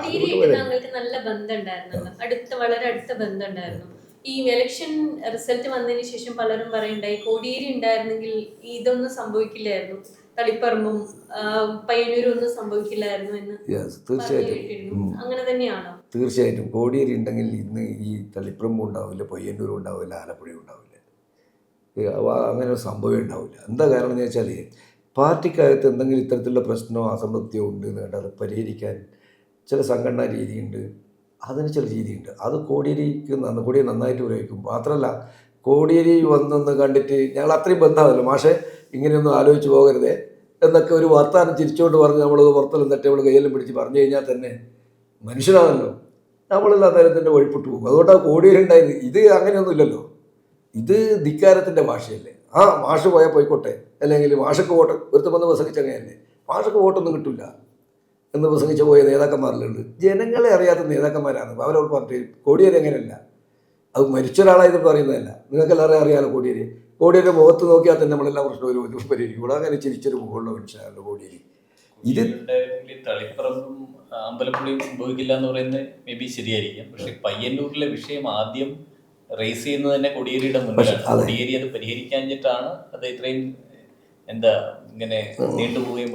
കോടിയേരിയായിട്ട് താങ്കൾക്ക് നല്ല ബന്ധം ഉണ്ടായിരുന്നല്ലോ, വളരെ അടുത്ത ബന്ധം ഉണ്ടായിരുന്നു. ഈ ഇലക്ഷൻ റിസൾട്ട് വന്നതിന് ശേഷം പലരും പറയുണ്ടായി കോടിയേരി ഉണ്ടായിരുന്നെങ്കിൽ ഇതൊന്നും സംഭവിക്കില്ലായിരുന്നു, തളിപ്പറമ്പും പയ്യന്നൂരും ഒന്നും സംഭവിക്കില്ലായിരുന്നു എന്ന് തീർച്ചയായിട്ടും. അങ്ങനെ തന്നെയാണോ? തീർച്ചയായിട്ടും കോടിയേരി ഉണ്ടെങ്കിൽ ഇന്ന് ഈ തളിപ്പറമ്പും ഉണ്ടാവില്ല, പയ്യന്നൂരും ഉണ്ടാവില്ല, ആലപ്പുഴയും ഉണ്ടാവില്ല. അങ്ങനെ ഒരു സംഭവം ഉണ്ടാവില്ല. എന്താ കാരണം എന്ന് വെച്ചാൽ പാർട്ടിക്കകത്ത് എന്തെങ്കിലും ഇത്തരത്തിലുള്ള പ്രശ്നമോ അസംതൃപ്തിയോ ഉണ്ട് എന്ന് അത് പരിഹരിക്കാൻ ചില സംഘടനാ രീതിയുണ്ട്, അതിന് ചില രീതിയുണ്ട്. അത് കോടിയേരിക്ക് കോടിയേരി നന്നായിട്ട് ഉപയോഗിക്കും. മാത്രമല്ല കോടിയേരി വന്നെന്ന് കണ്ടിട്ട് ഞങ്ങൾ അത്രയും ബന്ധമാണല്ലോ, മാഷെ ഇങ്ങനെയൊന്നും ആലോചിച്ച് പോകരുതേ എന്നൊക്കെ ഒരു വർത്താനം ചിരിച്ചുകൊണ്ട് പറഞ്ഞ് നമ്മൾ പുറത്തെല്ലാം തട്ടി നമ്മൾ കയ്യെല്ലാം പിടിച്ച് പറഞ്ഞു കഴിഞ്ഞാൽ തന്നെ മനുഷ്യനാണല്ലോ, നമ്മളെല്ലാം തരത്തിൻ്റെ വഴിപ്പെട്ടു പോകും. അതുകൊണ്ടാണ് കോടിയേരി ഉണ്ടായത്. ഇത് അങ്ങനെയൊന്നുമില്ലല്ലോ, ഇത് ധിക്കാരത്തിൻ്റെ ഭാഷയല്ലേ. ആ മാഷ് പോയാൽ പോയിക്കോട്ടെ, അല്ലെങ്കിൽ മാഷക്ക് വോട്ട് ഒരുത്തം വന്ന് പ്രസംഗിച്ച അങ്ങനെയല്ലേ, മാഷക്ക് വോട്ടൊന്നും കിട്ടില്ല എന്ന് പ്രസംഗിച്ച് പോയ നേതാക്കന്മാരിലുണ്ട്. ജനങ്ങളെ അറിയാത്ത നേതാക്കന്മാരാണ് അവരോട് പാർട്ടി. കോടിയേരി അങ്ങനെയല്ല, അത് മരിച്ച ഒരാളായത് പറയുന്നതല്ല. നിങ്ങൾക്കെല്ലാവരും അറിയാമല്ലോ കോടിയേരി. കോടിയേരി മുഖത്ത് നോക്കിയാൽ തന്നെ നമ്മളെല്ലാം പ്രശ്നം ഒരു പരിഹരിക്കും. ഇവിടെ അങ്ങനെ ചിരിച്ചൊരു മുഖമുള്ള മനുഷ്യനാണല്ലോ കോടിയേരി. ഇത് തളിപ്പറമ്പും അമ്പലപ്പുഴയും സംഭവിക്കില്ല എന്ന് പറയുന്നത് മേ ബി ശരിയായിരിക്കും. പക്ഷെ പയ്യന്നൂരിലെ വിഷയം ആദ്യം റേസ് ചെയ്യുന്നത് തന്നെ കോടിയേരിയുടെ മുന്നിലാണ്. കോടിയേരി അത് പരിഹരിക്കാഞ്ഞിട്ടാണ് അത് ഇത്രയും ഇങ്ങനെ നീണ്ടുപോവുകയും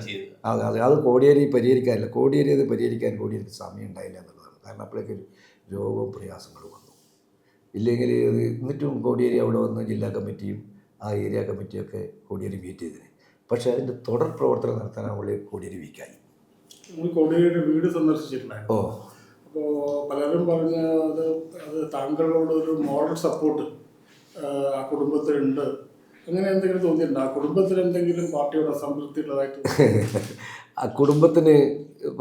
ചെയ്തത്. അതെ, അത് കോടിയേരി പരിഹരിക്കാനില്ല. കോടിയേരി അത് പരിഹരിക്കാൻ കോടിയേരിക്ക് സമയം ഉണ്ടായില്ല എന്നുള്ളതാണ്. കാരണം അപ്പോഴേക്ക് രോഗവും പ്രയാസങ്ങളും വന്നു. ഇല്ലെങ്കിൽ അത് എന്നിട്ടും കോടിയേരി അവിടെ വന്ന് ജില്ലാ കമ്മിറ്റിയും ആ ഏരിയ കമ്മിറ്റിയൊക്കെ കോടിയേരി മീറ്റ് ചെയ്തിന്. പക്ഷേ അതിൻ്റെ തുടർ പ്രവർത്തനം നടത്താൻ അവളെ കോടിയേരി വീക്കായി. കോടിയേരിയുടെ വീട് സന്ദർശിച്ചിട്ടുണ്ടായിരുന്നു. അപ്പോൾ പലരും പറഞ്ഞ അത് താങ്കളോടൊരു മോറൽ സപ്പോർട്ട് ആ കുടുംബത്തിലുണ്ട്, അങ്ങനെ എന്തെങ്കിലും തോന്നിയിട്ടുണ്ടോ? ആ കുടുംബത്തിൽ എന്തെങ്കിലും പാർട്ടിയോട് അസംതൃപ്തി ഉള്ളതായിട്ട്? ആ കുടുംബത്തിന്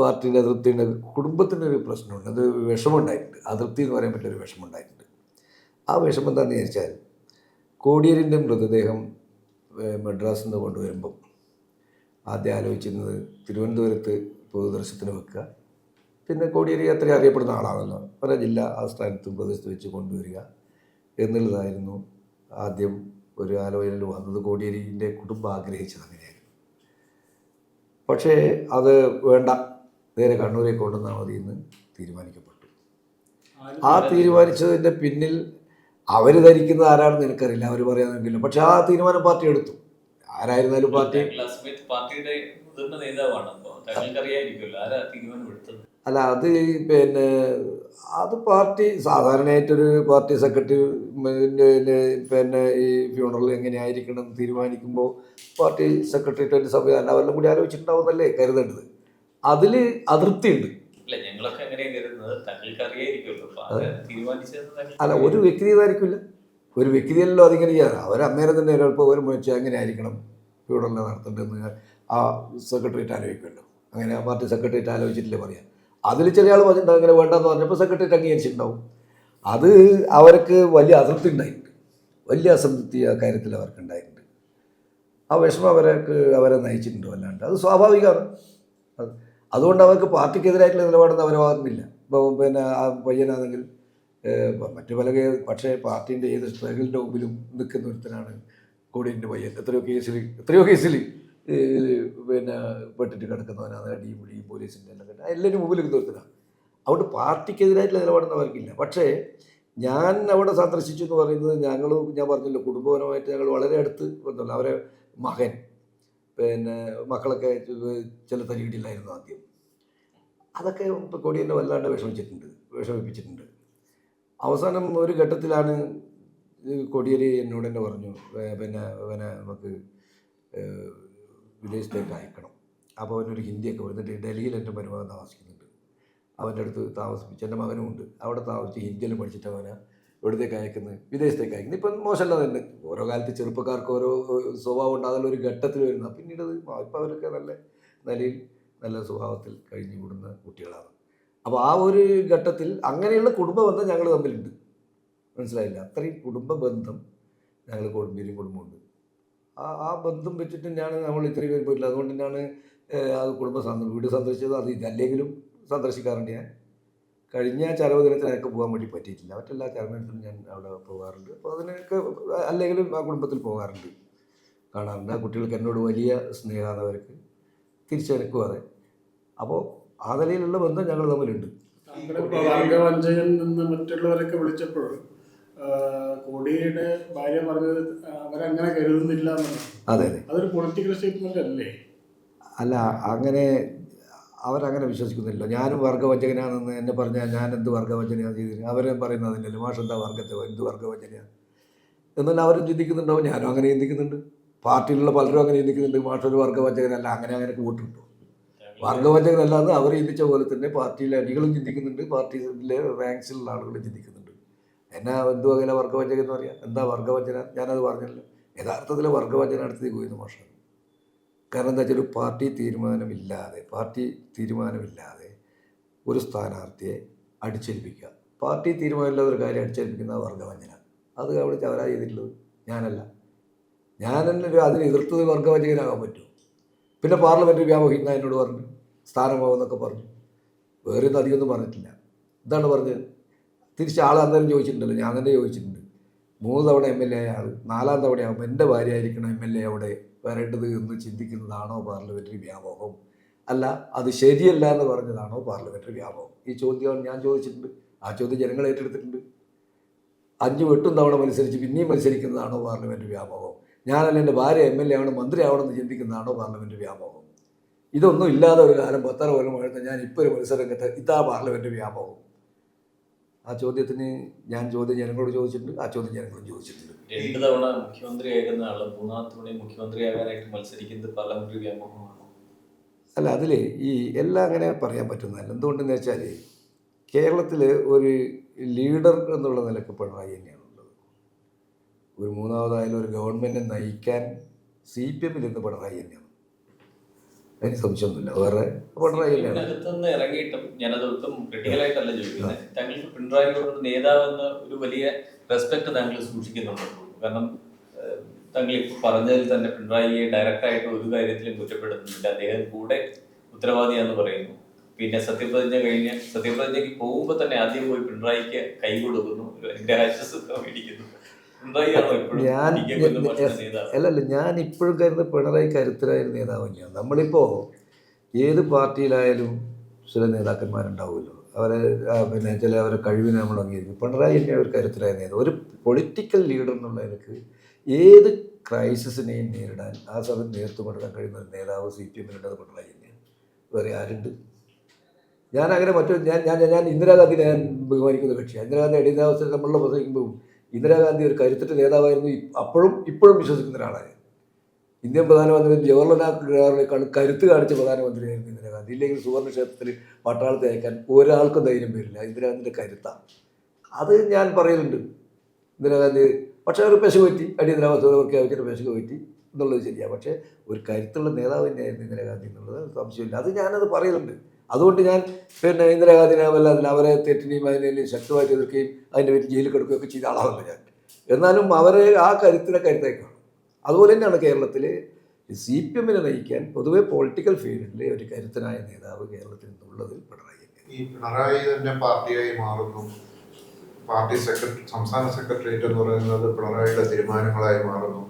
പാർട്ടിയുടെ അതൃപ്തിയുണ്ട്. കുടുംബത്തിനൊരു പ്രശ്നമുണ്ട്, അത് വിഷമമുണ്ടായിട്ടുണ്ട്. അതൃപ്തി എന്ന് പറയാൻ പറ്റിയൊരു വിഷമമുണ്ടായിട്ടുണ്ട്. ആ വിഷമം എന്താണെന്ന് വിചാരിച്ചാൽ കോടിയേരിൻ്റെ മൃതദേഹം മദ്രാസിൽ നിന്ന് കൊണ്ടുവരുമ്പം ആദ്യം ആലോചിച്ചിരുന്നത് തിരുവനന്തപുരത്ത് പൊതുദർശനത്തിന് വെക്കുക. പിന്നെ കോടിയേരി അത്രയും അറിയപ്പെടുന്ന ആളാണല്ലോ, പല ജില്ലാ ആസ്ഥാനത്തും പ്രദേശത്ത് വെച്ച് കൊണ്ടുവരിക എന്നുള്ളതായിരുന്നു ആദ്യം ഒരു ആലോചനയിൽ വന്നത്. കോടിയേരിൻ്റെ കുടുംബം ആഗ്രഹിച്ചത് അങ്ങനെയായിരുന്നു. പക്ഷേ അത് വേണ്ട, നേരെ കണ്ണൂരേക്ക് കൊണ്ടുവന്നാൽ മതി എന്ന് തീരുമാനിക്കപ്പെട്ടു. ആ തീരുമാനിച്ചതിൻ്റെ പിന്നിൽ അവർ ധരിക്കുന്നത് ആരാണെന്ന് എനിക്കറിയില്ല, അവർ പറയാനെങ്കിലും. പക്ഷെ ആ തീരുമാനം പാർട്ടി എടുത്തു. ആരായിരുന്നാലും പാർട്ടി അല്ല, അത് പിന്നെ അത് പാർട്ടി സാധാരണയായിട്ടൊരു പാർട്ടി സെക്രട്ടറി പിന്നെ ഈ ഫ്യൂണറൽ എങ്ങനെയായിരിക്കണം എന്ന് തീരുമാനിക്കുമ്പോൾ പാർട്ടി സെക്രട്ടേറിയറ്റ് സംവിധാനം അവരെല്ലാം കൂടി ആലോചിച്ചിട്ടുണ്ടാവുന്നല്ലേ കരുതേണ്ടത്. അതിൽ അതൃപ്തിയുണ്ട്. അല്ല, ഒരു വ്യക്തി ഇതായിരിക്കില്ല, ഒരു വ്യക്തിയല്ലോ അതിങ്ങനെ ചെയ്യാറ്. അവരന്നേരം തന്നെ എളുപ്പം ഒരു വെച്ച് എങ്ങനെ ആയിരിക്കണം ഫ്യൂണറൽ നടത്തേണ്ടതെന്ന് ആ സെക്രട്ടേറിയറ്റ് ആലോചിക്കുമല്ലോ. അങ്ങനെ ആ പാർട്ടി സെക്രട്ടേറിയറ്റ് ആലോചിച്ചിട്ടില്ലേ പറയാം. അതിൽ ചെറിയ ആൾ പറഞ്ഞിട്ടുണ്ടാവും അങ്ങനെ വേണ്ടെന്ന് പറഞ്ഞപ്പോൾ സെക്രട്ടേറിയറ്റ് അംഗീകരിച്ചിട്ടുണ്ടാവും. അത് അവർക്ക് വലിയ അതൃപ്തി ഉണ്ടായിട്ടുണ്ട്, വലിയ അസംതൃപ്തി ആ കാര്യത്തിൽ അവർക്ക് ഉണ്ടായിട്ടുണ്ട്. ആ വിഷമം അവരെ നയിച്ചിട്ടുണ്ട് വല്ലാണ്ട്. അത് സ്വാഭാവികമാണ്. അതുകൊണ്ട് അവർക്ക് പാർട്ടിക്കെതിരായിട്ടുള്ള നിലപാടൊന്നും അവരെ ഭാഗത്തുനിന്നില്ല. ഇപ്പോൾ പിന്നെ ആ പയ്യനാണെങ്കിൽ മറ്റു പല പക്ഷേ പാർട്ടീൻ്റെ ഏത് സ്ട്രഗിളിൻ്റെ മുമ്പിലും നിൽക്കുന്ന ഒരുത്തനാണ് കോടിയേരിൻ്റെ പയ്യൻ. എത്രയോ കേസിൽ പിന്നെ പെട്ടിട്ട് കിടക്കുന്നവനാണ്, അടിയും പിടിയും പോലീസിൻ്റെ എല്ലാം എല്ലാവരും മുമ്പിൽ നിൽക്കുന്ന ഒരുത്തനാണ്. അതുകൊണ്ട് പാർട്ടിക്കെതിരായിട്ടുള്ള നിലപാടൊന്നും അവർക്കില്ല. പക്ഷേ ഞാൻ അവിടെ സന്ദർശിച്ചു എന്ന് പറയുന്നത് ഞാൻ പറഞ്ഞല്ലോ, കുടുംബപരമായിട്ട് ഞങ്ങൾ വളരെ അടുത്ത് ബന്ധമല്ല. അവരെ മകൻ പിന്നെ മക്കളൊക്കെ ചില തരികിട്ടില്ലായിരുന്നു ആദ്യം. അതൊക്കെ ഇപ്പോൾ കോടിയേരിനെ വല്ലാണ്ട് വിഷമിപ്പിച്ചിട്ടുണ്ട്. അവസാനം ഒരു ഘട്ടത്തിലാണ് കോടിയേരി എന്നോട് തന്നെ പറഞ്ഞു, പിന്നെ നമുക്ക് വിദേശത്തേക്ക് അയക്കണം. അപ്പോൾ അവനൊരു ഹിന്ദിയൊക്കെ വരുന്നുണ്ട്, ഡൽഹിയിൽ എൻ്റെ മരുമകൻ താമസിക്കുന്നുണ്ട്, അവൻ്റെ അടുത്ത് താമസിപ്പിച്ച് എൻ്റെ മകനുമുണ്ട്, അവിടെ താമസിച്ച് ഹിന്ദിയെല്ലാം പഠിച്ചിട്ട് അവനെ എവിടത്തേക്ക് അയക്കുന്നത്, വിദേശത്തേക്ക് അയക്കുന്നത്. ഇപ്പം മോശമല്ല തന്നെ, ഓരോ കാലത്ത് ചെറുപ്പക്കാർക്ക് ഓരോ സ്വഭാവം ഉണ്ട്, അതിലുള്ള ഒരു ഘട്ടത്തിൽ വരുന്ന. പിന്നീട് ഇപ്പോൾ അവരൊക്കെ നല്ല നിലയിൽ നല്ല സ്വഭാവത്തിൽ കഴിഞ്ഞു കൂടുന്ന കുട്ടികളാണ്. അപ്പോൾ ആ ഒരു ഘട്ടത്തിൽ അങ്ങനെയുള്ള കുടുംബ ബന്ധം ഞങ്ങൾ തമ്മിലുണ്ട്, മനസ്സിലായില്ല. അത്രയും കുടുംബ ബന്ധം ഞങ്ങൾ കോടിയേരിയും കുടുംബമുണ്ട്. ആ ബന്ധം വെച്ചിട്ട് നമ്മൾ ഇത്രയും പേര് പോയിട്ടില്ല. അതുകൊണ്ട് തന്നെയാണ് അത് വീട് സന്ദർശിച്ചത്. അത് ഇതല്ലെങ്കിലും സന്ദർശിക്കാറുണ്ട്. ഞാൻ കഴിഞ്ഞ ചരവ് ദിനത്തിനൊക്കെ പോകാൻ വേണ്ടി പറ്റിയിട്ടില്ല. മറ്റെല്ലാ ചരമദിനത്തിനും ഞാൻ അവിടെ പോകാറുണ്ട്. അപ്പോൾ അതിനൊക്കെ അല്ലെങ്കിലും ആ കുടുംബത്തിൽ പോകാറുണ്ട്, കാണാറുണ്ട്. ആ കുട്ടികൾക്ക് എന്നോട് വലിയ സ്നേഹമാണ്, അവർക്ക് തിരിച്ചെനിക്കും അതെ. അപ്പോൾ ആ നിലയിലുള്ള ബന്ധം ഞങ്ങൾ തമ്മിലുണ്ട്. താങ്കളിപ്പോൾ വർഗവഞ്ചകൻ എന്ന് മറ്റുള്ളവരൊക്കെ വിളിച്ചപ്പോൾ കോടിയേരിയുടെ ഭാര്യ പറഞ്ഞത് അവരങ്ങനെ കരുതുന്നില്ല എന്നാണ്. അതെ അതെ. അതൊരു പൊളിറ്റിക്കൽ സ്റ്റേറ്റ്മെന്റ് അല്ലേ? അല്ല, അങ്ങനെ അവരങ്ങനെ വിശ്വസിക്കുന്നില്ല. ഞാനും വർഗവഞ്ചകനാണെന്ന് എന്നെ പറഞ്ഞാൽ ഞാൻ എന്ത് വർഗവഞ്ചനയാണ് ചെയ്തിരുന്നത്? അവരെ പറയുന്നതില്ലല്ലോ മാഷ് എന്താ എന്ത് വർഗവഞ്ചനയാണ് എന്നല്ല അവരും ചിന്തിക്കുന്നുണ്ടാവും. ഞാനും അങ്ങനെ ചിന്തിക്കുന്നുണ്ട്, പാർട്ടിയിലുള്ള പലരും അങ്ങനെ ചിന്തിക്കുന്നുണ്ട്. മാഷൊരു വർഗവഞ്ചകനല്ല, അങ്ങനെ കൂട്ടുണ്ടോ? വർഗവഞ്ചകനല്ലാന്ന് അവർ ചിന്തിച്ച പോലെ തന്നെ പാർട്ടിയിലെ അണികളും ചിന്തിക്കുന്നുണ്ട്, പാർട്ടിയിലെ റാങ്ക്സിലുള്ള ആളുകളും ചിന്തിക്കുന്നുണ്ട്. എന്നാ എന്തു വകയിലെ വർഗവഞ്ചകൻ എന്ന് പറയാം? എന്താ വർഗവഞ്ചന? ഞാനത് പറഞ്ഞല്ലോ. യഥാർത്ഥത്തിൽ വർഗവഞ്ചന നടത്തി ഗോവിന്ദ മാഷാണ്. കാരണം എന്താ വെച്ചാൽ പാർട്ടി തീരുമാനമില്ലാതെ ഒരു സ്ഥാനാർത്ഥിയെ അടിച്ചേൽപ്പിക്കുക. പാർട്ടി തീരുമാനമില്ലാതെ ഒരു കാര്യം അടിച്ചേൽപ്പിക്കുന്ന വർഗവഞ്ചന. അത് അവിടെ അവരാ ചെയ്തിട്ടുള്ളത്, ഞാനല്ല. ഞാൻ തന്നെ അതിനെ എതിർത്തത് വർഗവഞ്ചകനാകാൻ പറ്റുമോ? പിന്നെ പാർലമെൻറ്റ് വ്യാമോഹിക്കുന്ന എന്നോട് പറഞ്ഞു സ്ഥാനമാവെന്നൊക്കെ പറഞ്ഞു. വേറെ ഒന്നും അധികമൊന്നും പറഞ്ഞിട്ടില്ല. എന്താണ് പറഞ്ഞത്? തിരിച്ച് ആൾ അന്നേരം ചോദിച്ചിട്ടുണ്ടല്ലോ, ഞാൻ തന്നെ ചോദിച്ചിട്ടുണ്ട്. 3 തവണ MLA ആയ ആൾ 4ാം തവണയാകുമ്പോൾ എൻ്റെ ഭാര്യ ആയിരിക്കണം MLA അവിടെ വരേണ്ടത് എന്ന് ചിന്തിക്കുന്നതാണോ പാർലമെൻ്ററി വ്യാമോഹം? അല്ല, അത് ശരിയല്ല എന്ന് പറഞ്ഞതാണോ പാർലമെൻ്ററി വ്യാമോഹം? ഈ ചോദ്യം ഞാൻ ചോദിച്ചിട്ടുണ്ട്. ആ ചോദ്യം ജനങ്ങൾ ഏറ്റെടുത്തിട്ടുണ്ട്. 5 തവണ മത്സരിച്ച് പിന്നെയും മത്സരിക്കുന്നതാണോ പാർലമെൻ്ററി വ്യാമോഹം? ഞാനല്ല എൻ്റെ ഭാര്യ MLA ആവണം, മന്ത്രി ആവണമെന്ന് ചിന്തിക്കുന്നതാണോ പാർലമെൻ്ററി വ്യാമോഹം? ഇതൊന്നും ഇല്ലാതെ ഒരു കാലം 10 കൊല്ലം കഴിഞ്ഞ ഞാൻ ഇപ്പോൾ ഒരു മത്സരരംഗത്ത് ഇതാ പാർലമെൻ്ററി വ്യാമോഹം? ആ ചോദ്യത്തിന് ഞാൻ ജനങ്ങളോട് ചോദിച്ചിട്ടുണ്ട്, ആ ചോദ്യം ജനങ്ങളും ചോദിച്ചിട്ടുണ്ട്. 2 തവണ മുഖ്യമന്ത്രിയായിരുന്ന ആള് 3ാമത്തെ തവണയും മുഖ്യമന്ത്രിയാകാനായിട്ട് മത്സരിക്കുന്നത് പാർലമെന്ററി വ്യാമോഹമാണോ? അല്ല, അതിൽ ഈ എല്ലാം അങ്ങനെ പറയാൻ പറ്റുന്നതല്ല. എന്തുകൊണ്ടെന്ന് വെച്ചാൽ കേരളത്തിൽ ഒരു ലീഡർ എന്നുള്ള നിലക്ക് പിണറായി തന്നെയാണുള്ളത്. ഒരു 3ാമതായാലും ഒരു ഗവൺമെൻറ് നയിക്കാൻ CPM നിന്ന് പിണറായി തന്നെയാണ്. അതിന് സംശയമൊന്നുമില്ല. വേറെ പിണറായി തന്നെയാണ്. ഇതിനകത്തുനിന്ന് ഇറങ്ങിയിട്ടും ഞാനത് ഒട്ടും ക്രിട്ടിക്കലായിട്ടല്ല ചോദിക്കുന്നത്. താങ്കൾക്ക് പിണറായിയോട് നേതാവെന്ന ഒരു വലിയ റെസ്പെക്ട് താങ്കൾ സൂക്ഷിക്കുന്നുണ്ടോ? കാരണം താങ്കൾ ഇപ്പോൾ പറഞ്ഞതിൽ തന്നെ പിണറായിയെ ഡയറക്റ്റായിട്ട് ഒരു കാര്യത്തിലും കുറ്റപ്പെടുത്തുന്നില്ല. അദ്ദേഹം കൂടെ ഉത്തരവാദിയാന്ന് പറയുന്നു. പിന്നെ സത്യപ്രതിജ്ഞയ്ക്ക് പോകുമ്പോൾ തന്നെ ആദ്യം പോയി പിണറായിക്ക് കൈ കൊടുക്കുന്നു, അനുഗ്രഹാശ്വാസം മേടിക്കുന്നു. ഞാൻ ഇപ്പോഴും കരുതുന്നത് പിണറായി കരുത്തരായ നേതാവ് തന്നെയാണ്. നമ്മളിപ്പോൾ ഏത് പാർട്ടിയിലായാലും ചില നേതാക്കന്മാരുണ്ടാവുമല്ലോ, അവരെ പിന്നെ അവരെ കഴിവിനെ നമ്മൾ അംഗീകരിക്കും. പിണറായി തന്നെ ഒരു കരുത്തരായ നേതാവ്, ഒരു പൊളിറ്റിക്കൽ ലീഡർ എന്നുള്ള നിലക്ക് ഏത് ക്രൈസിസിനെയും നേരിടാൻ ആ സമയത്ത് നേതൃത്വം കൊടുക്കാൻ കഴിയുന്ന ഒരു നേതാവ് CPM ലുള്ളത് പിണറായി തന്നെയാണ്. വേറെ ആരുണ്ട്? ഞാനങ്ങനെ ഞാൻ ഇന്ദിരാഗാന്ധിനെ ഞാൻ ബഹുമാനിക്കുന്ന കക്ഷിയാണ്. ഇന്ദിരാഗാന്ധി അടിയന്തരാവസ്ഥയിൽ നമ്മളുടെ പ്രസംഗിക്കുമ്പോൾ ഇന്ദിരാഗാന്ധി ഒരു കരുത്തിട്ട് നേതാവായിരുന്നു. ഇപ്പോഴും വിശ്വസിക്കുന്ന ഒരാളാണ്. ഇന്ത്യൻ പ്രധാനമന്ത്രി ജവഹർലാൽ നെഹ്റുവിനേക്കാൾ കരുത്ത് കാണിച്ച പ്രധാനമന്ത്രിയായിരുന്നു ഇന്ദിരാഗാന്ധി. ഇല്ലെങ്കിൽ സുവർണ്ണ ക്ഷേത്രത്തിൽ പട്ടാളത്തെ അയക്കാൻ ഒരാൾക്കും ധൈര്യം വരില്ല. ഇന്ദിരാഗാന്ധിൻ്റെ കരുത്താണ് അത്. ഞാൻ പറയുന്നുണ്ട് ഇന്ദിരാഗാന്ധി പക്ഷേ ഒരു പെശക് പറ്റി, അടിയന്തരാവസ്ഥ പ്രഖ്യാപിച്ചിട്ട് പെശക് പറ്റി എന്നുള്ളത് ശരിയാണ്. പക്ഷേ ഒരു കരുത്തുള്ള നേതാവ് തന്നെയായിരുന്നു ഇന്ദിരാഗാന്ധി എന്നുള്ളത് സംശയമില്ല. അത് ഞാനത് പറയുന്നുണ്ട്. അതുകൊണ്ട് ഞാൻ ഇന്ദിരാഗാന്ധിനെ വല്ലാതില്ല, അവരെ തെറ്റിനെയും അതിനെയും ശക്തമായിട്ട് എതിർക്കുകയും അതിൻ്റെ പേരിൽ ജയിലിൽ കിടക്കുകയൊക്കെ ചെയ്ത ആളാണല്ലോ ഞാൻ. എന്നാലും അവരെ ആ കരുത്തേക്കാണ്. അതുപോലെ തന്നെയാണ് കേരളത്തിൽ CPM നയിക്കാൻ പൊതുവെ പൊളിറ്റിക്കൽ ഫീൽഡിൽ ഒരു കരുത്തനായ നേതാവ് കേരളത്തിൽ നിന്നുള്ളത് പിണറായി. ഈ പിണറായി തന്നെ പാർട്ടിയായി മാറുന്നു. പാർട്ടി സംസ്ഥാന സെക്രട്ടേറിയറ്റ് എന്ന് പറയുന്നത് പിണറായിയുടെ തീരുമാനങ്ങളായി മാറുന്നു.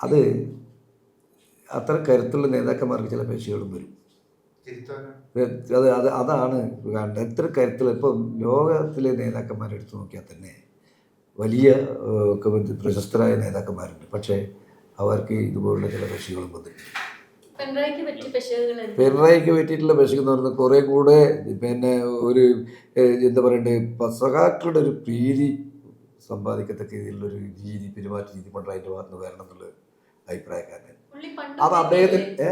അത് അത്ര കരുത്തുള്ള നേതാക്കന്മാർക്ക് ചില പേശികളും വരും. അതാണ് കാണേണ്ടത്. എത്ര കരുത്തുള്ള ഇപ്പം ലോകത്തിലെ നേതാക്കന്മാരെ എടുത്തു നോക്കിയാൽ തന്നെ വലിയ പ്രശസ്തരായ നേതാക്കന്മാരുണ്ട്. പക്ഷേ അവർക്ക് ഇതുപോലുള്ള ചില പേശികളും വന്നിട്ടുണ്ട്. പിണറായിക്ക് പറ്റിയിട്ടുള്ള പേശക എന്ന് പറയുന്നത് കുറേ കൂടെ ഒരു എന്താ പറയണ്ടേ, സഖാക്കളുടെ ഒരു പ്രീതി സമ്പാദിക്കത്തക്ക രീതിയിലുള്ളൊരു പെരുമാറ്റ രീതി പിണറായിൻ്റെ ഭാഗത്ത് വരണം എന്നുള്ള അഭിപ്രായക്കാരൻ. അത് അദ്ദേഹത്തിന്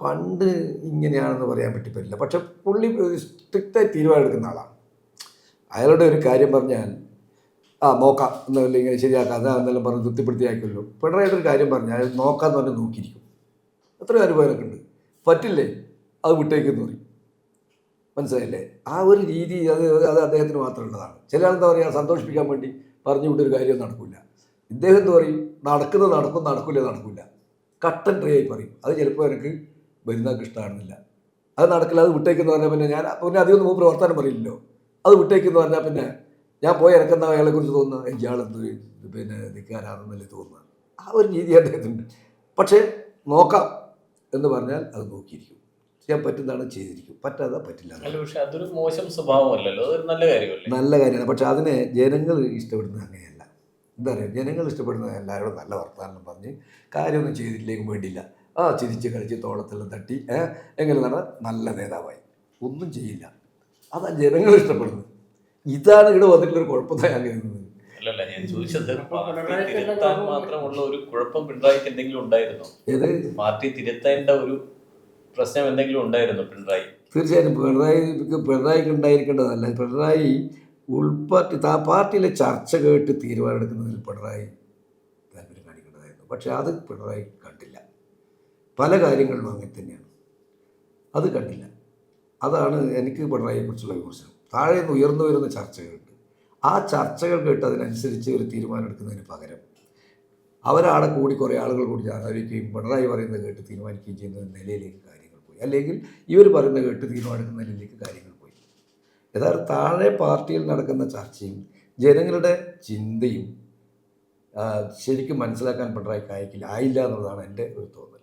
പണ്ട് ഇങ്ങനെയാണെന്ന് പറയാൻ പറ്റില്ല. പക്ഷെ പുള്ളി സ്ട്രിക്റ്റായി തീരുമാനം എടുക്കുന്ന ആളാണ്. അയാളുടെ ഒരു കാര്യം പറഞ്ഞാൽ നോക്കാം എന്നല്ല, ഇങ്ങനെ ശരിയാക്കാം അതെന്നെല്ലാം പറഞ്ഞ് തൃപ്തിപ്പെടുത്തിയാക്കുമല്ലോ. പിണറായിയുടെ ഒരു കാര്യം പറഞ്ഞാൽ അയാൾ നോക്കാമെന്ന് പറഞ്ഞാൽ നോക്കിയിരിക്കും. എത്രയോ അനുഭവമൊക്കെ ഉണ്ട്. പറ്റില്ലേ അത് വിട്ടേക്കെന്ന് പറയും. മനസ്സിലായില്ലേ? ആ ഒരു രീതി അത് അദ്ദേഹത്തിന് മാത്രമുള്ളതാണ്. ചില ആൾ എന്താ പറയുക, സന്തോഷിപ്പിക്കാൻ വേണ്ടി പറഞ്ഞു വിട്ടൊരു കാര്യം നടക്കില്ല. ഇദ്ദേഹം എന്ത് പറയും, നടക്കുന്നത് നടക്കും, നടക്കില്ല. കട്ടൻ ട്രേ ആയി പറയും. അത് ചിലപ്പോൾ എനിക്ക് വരുന്നതൊക്കെ ഇഷ്ടമാണെന്നില്ല. അത് നടക്കില്ല, അത് വിട്ടേക്കെന്ന് പറഞ്ഞാൽ പിന്നെ അധികം മൂപ്പർ വർത്താനം പറയില്ലല്ലോ. അത് വിട്ടേക്കെന്ന് പറഞ്ഞാൽ പിന്നെ ഞാൻ പോയി ഇറക്കുന്ന അയാളെക്കുറിച്ച് തോന്നുന്നത് ഇയാളെന്ത് ധിക്കാരാണെന്നല്ലേ തോന്നുന്നത്. ആ ഒരു രീതി അദ്ദേഹത്തിനുണ്ട്. പക്ഷേ നോക്കാം എന്ന് പറഞ്ഞാൽ അത് നോക്കിയിരിക്കും, ചെയ്യാൻ പറ്റുന്നതാണ് ചെയ്തിരിക്കും, പറ്റാതെ പറ്റില്ല. അല്ല, പക്ഷെ അതൊരു മോശം സ്വഭാവമല്ലല്ലോ, അതൊരു നല്ല കാര്യമല്ലേ? നല്ല കാര്യമാണ്. പക്ഷെ അതിനെ ജനങ്ങൾ ഇഷ്ടപ്പെടുന്നത് അങ്ങനെയല്ല. എന്താ പറയുക, ജനങ്ങൾ ഇഷ്ടപ്പെടുന്നത് എല്ലാവരോടും നല്ല വർത്തമാനം പറഞ്ഞ് കാര്യമൊന്നും ചെയ്തിട്ടില്ലെങ്കിൽ വേണ്ടിയില്ല, ചിരിച്ച് കളിച്ച് തോളത്തെല്ലാം തട്ടി എങ്ങനെ നടന്നാൽ നല്ല നേതാവായി, ഒന്നും ചെയ്യില്ല. അതാണ് ജനങ്ങൾ ഇഷ്ടപ്പെടുന്നത്. ഇതാണ് ഇവിടെ വന്നിട്ടുള്ളൊരു കുഴപ്പമായി അങ്ങനെ. അല്ലല്ല, ഞാൻ ചോദിച്ചത് പാർട്ടി തിരുത്താൻ മാത്രമുള്ള ഒരു കുഴപ്പം പിണറായിക്ക് എന്തെങ്കിലും ഉണ്ടായിരുന്നോ? ഏത് പാർട്ടി തിരുത്തേണ്ട ഒരു പ്രശ്നം എന്തെങ്കിലും ഉണ്ടായിരുന്നോ പിണറായി? തീർച്ചയായും പിണറായിക്ക് ഉണ്ടായിരിക്കേണ്ടതല്ല. പിണറായി പാർട്ടിയിലെ ചർച്ച കേട്ട് തീരുമാനമെടുക്കുന്നതിൽ പിണറായി താല്പര്യം കാണിക്കേണ്ടതായിരുന്നു. പക്ഷെ അത് പിണറായി കണ്ടില്ല. പല കാര്യങ്ങളിലും അങ്ങനെ തന്നെയാണ്, അത് കണ്ടില്ല. അതാണ് എനിക്ക് പിണറായിയെക്കുറിച്ചുള്ള വിമർശനം. താഴെ നിന്ന് ഉയർന്നു വരുന്ന ചർച്ചകളുണ്ട്, ആ ചർച്ചകൾ കേട്ട് അതിനനുസരിച്ച് ഒരു തീരുമാനം എടുക്കുന്നതിന് പകരം അവരാടെ കൂടി കുറേ ആളുകൾ കൂടി ആലോചിക്കുകയും പിണറായി പറയുന്നത് കേട്ട് തീരുമാനിക്കുകയും ചെയ്യുന്ന നിലയിലേക്ക് കാര്യങ്ങൾ പോയി. അല്ലെങ്കിൽ ഇവർ പറയുന്നത് കേട്ട് തീരുമാനിക്കുന്ന നിലയിലേക്ക് കാര്യങ്ങൾ പോയി. യഥാർത്ഥ താഴെ പാർട്ടിയിൽ നടക്കുന്ന ചർച്ചയും ജനങ്ങളുടെ ചിന്തയും ശരിക്കും മനസ്സിലാക്കാൻ പിണറായിക്ക് ആയില്ല എന്നുള്ളതാണ് എൻ്റെ ഒരു തോന്നൽ.